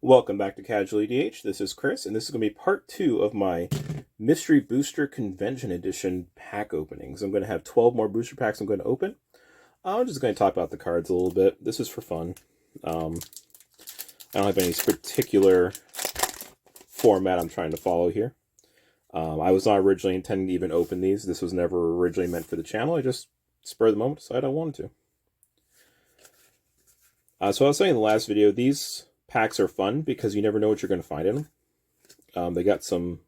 Welcome back to Casual EDH. This is Chris, and this is going to be part 2 of my Mystery Booster Convention Edition pack openings. I'm going to have 12 more booster packs I'm going to open. I'm just going to talk about the cards a little bit. This is for fun. I don't have any particular format I'm trying to follow here. I was not originally intending to even open these. This was never originally meant for the channel. I just, spur of the moment, decided I wanted to. So I was saying in the last video, these packs are fun because you never know what you're going to find in them. They got some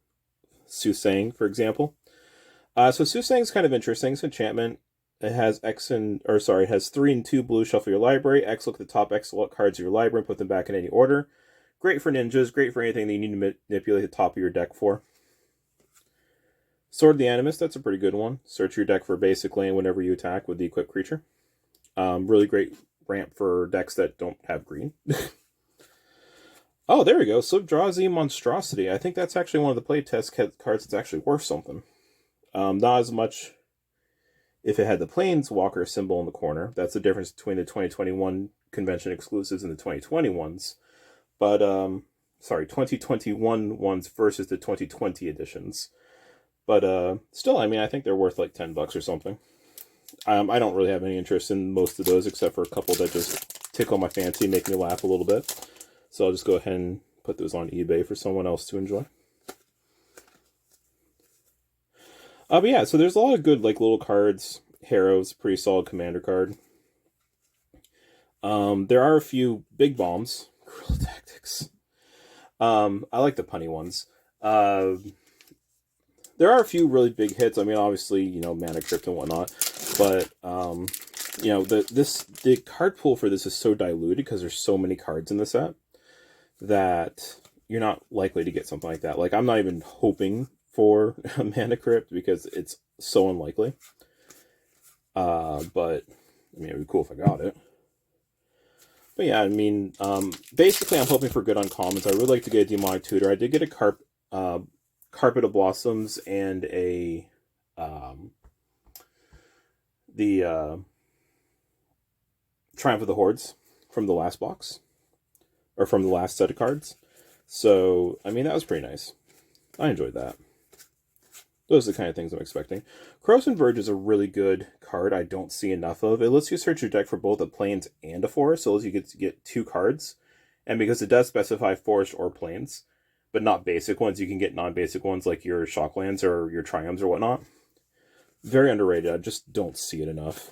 Susang, for example. So Susang is kind of interesting. It's enchantment. It has it has 3 and 2 blue. Shuffle your library. X, look at the top X cards of your library and put them back in any order. Great for ninjas. Great for anything that you need to manipulate the top of your deck for. Sword of the Animus, that's a pretty good one. Search your deck for basic land whenever you attack with the equipped creature. Really great ramp for decks that don't have green. Oh, there we go. Slivdrazzi Monstrosity. I think that's actually one of the playtest cards that's actually worth something. Not as much if it had the Planeswalker symbol in the corner. That's the difference between the 2021 convention exclusives and the 2020 ones. But, 2021 ones versus the 2020 editions. But, still, I mean, I think they're worth like $10 or something. I don't really have any interest in most of those except for a couple that just tickle my fancy, make me laugh a little bit. So I'll just go ahead and put those on eBay for someone else to enjoy. But yeah, so there's a lot of good like little cards. Harrow's pretty solid commander card. There are a few big bombs. Guerrilla Tactics. I like the punny ones. There are a few really big hits. I mean, obviously, Mana Crypt and whatnot. But, the card pool for this is so diluted because there's so many cards in the set that you're not likely to get something like that. Like, I'm not even hoping for a Mana Crypt because it's so unlikely. But, I mean, it'd be cool if I got it. But yeah, I mean, basically I'm hoping for good uncommons. I would like to get a Demonic Tutor. I did get a Carpet of Blossoms and a, Triumph of the Hordes from the last box. Or from the last set of cards. So, I mean, that was pretty nice. I enjoyed that. Those are the kind of things I'm expecting. Corrosive Verge is a really good card I don't see enough of. It lets you search your deck for both a plains and a forest, so it lets you get 2 cards. And because it does specify forest or plains, but not basic ones, you can get non-basic ones like your Shocklands or your Triumphs or whatnot. Very underrated. I just don't see it enough.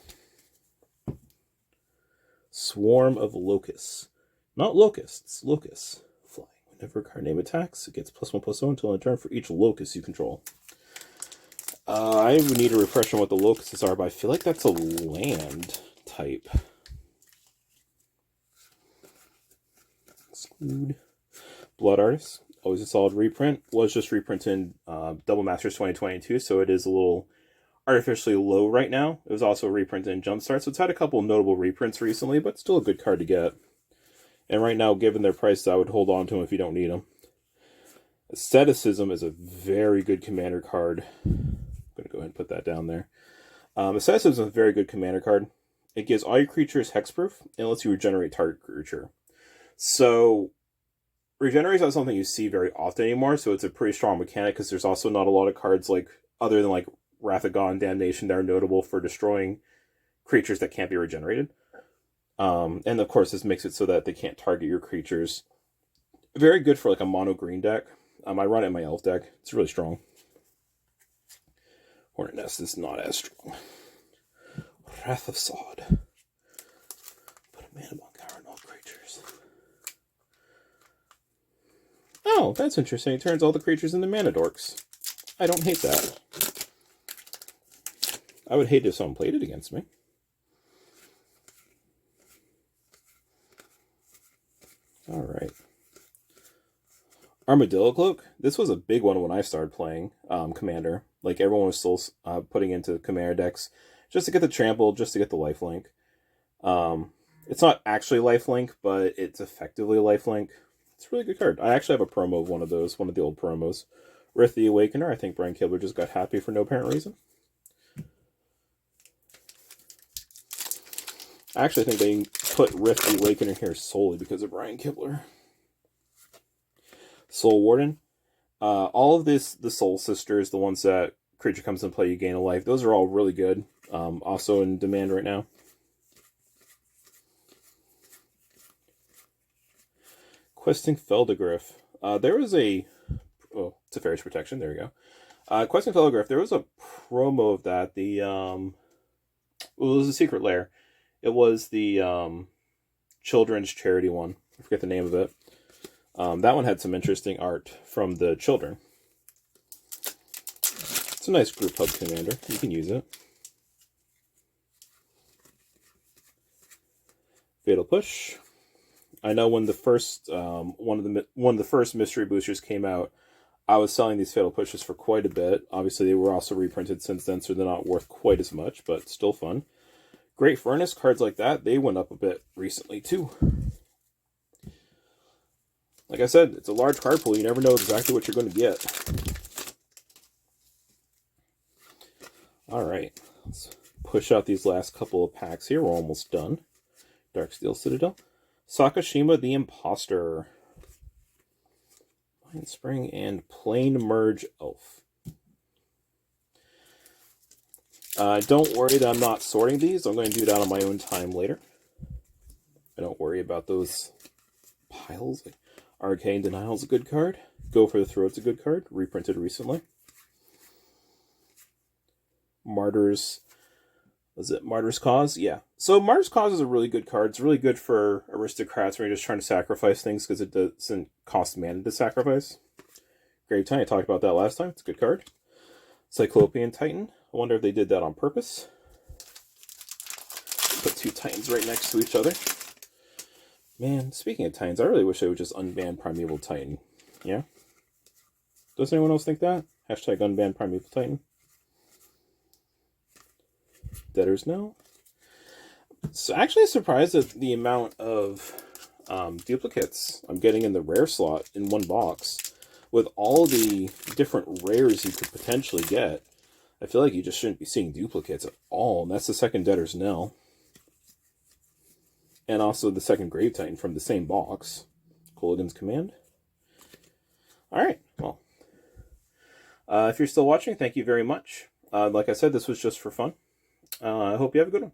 Swarm of Locusts. Not locusts, locusts. Flying. Whenever a card name attacks, it gets +1/+0 until end of turn for each locust you control. I would need a refresher on what the locusts are, but I feel like that's a land type. Exclude. Blood Artist. Always a solid reprint. Was just reprinted in Double Masters 2022, so it is a little artificially low right now. It was also reprinted in Jumpstart, so it's had a couple notable reprints recently, but still a good card to get. And right now, given their prices, I would hold on to them if you don't need them. Asceticism is a very good commander card. I'm going to go ahead and put that down there. Asceticism is a very good commander card. It gives all your creatures hexproof and lets you regenerate target creature. So, regenerate is not something you see very often anymore, so it's a pretty strong mechanic because there's also not a lot of cards other than Wrath of God and Damnation that are notable for destroying creatures that can't be regenerated. And of course, this makes it so that they can't target your creatures. Very good for a mono green deck. I run it in my elf deck. It's really strong. Hornet Nest is not as strong. Wrath of Sod. Put a mana bunker on all creatures. Oh, that's interesting. It turns all the creatures into mana dorks. I don't hate that. I would hate if someone played it against me. Alright. Armadillo Cloak. This was a big one when I started playing Commander. Everyone was still putting into Commander decks just to get the trample, just to get the lifelink. It's not actually lifelink, but it's effectively lifelink. It's a really good card. I actually have a promo of one of those, one of the old promos. Rith the Awakener. I think Brian Kibler just got happy for no apparent reason. I actually think they put Rith the Awakener here solely because of Brian Kibler. Soul Warden. All of this, the Soul Sisters, the ones that creature comes in play, you gain a life. Those are all really good. Also in demand right now. Questing Feldegriff. There was a... Oh, Teferi's Protection. There we go. Questing Feldegriff. There was a promo of that. Well, it was a Secret Lair. It was the children's charity one. I forget the name of it. That one had some interesting art from the children. It's a nice group hub commander. You can use it. Fatal Push. I know when the first one of the first mystery boosters came out, I was selling these Fatal Pushes for quite a bit. Obviously, they were also reprinted since then, so they're not worth quite as much, but still fun. Great Furnace, cards like that, they went up a bit recently too. Like I said, it's a large card pool. You never know exactly what you're going to get. All right, let's push out these last couple of packs here. We're almost done. Darksteel Citadel. Sakashima the Imposter. Mind Spring and Plain Merge Elf. Don't worry that I'm not sorting these. I'm going to do that on my own time later. I don't worry about those piles. Arcane Denial is a good card. Go for the Throat's a good card. Reprinted recently. Martyrs. Was it Martyr's Cause? Yeah. So Martyr's Cause is a really good card. It's really good for aristocrats when you're just trying to sacrifice things because it doesn't cost mana to sacrifice. Grave Titan, I talked about that last time. It's a good card. Cyclopean Titan. I wonder if they did that on purpose. Put two Titans right next to each other. Man, speaking of Titans, I really wish they would just unban Primeval Titan. Yeah? Does anyone else think that? Hashtag unban Primeval Titan. Debtors no. So actually surprised at the amount of duplicates I'm getting in the rare slot in one box. With all the different rares you could potentially get, I feel like you just shouldn't be seeing duplicates at all. And that's the second Debtor's Knell. And also the second Grave Titan from the same box. Cooligan's Command. Alright, well. If you're still watching, thank you very much. Like I said, this was just for fun. I hope you have a good one.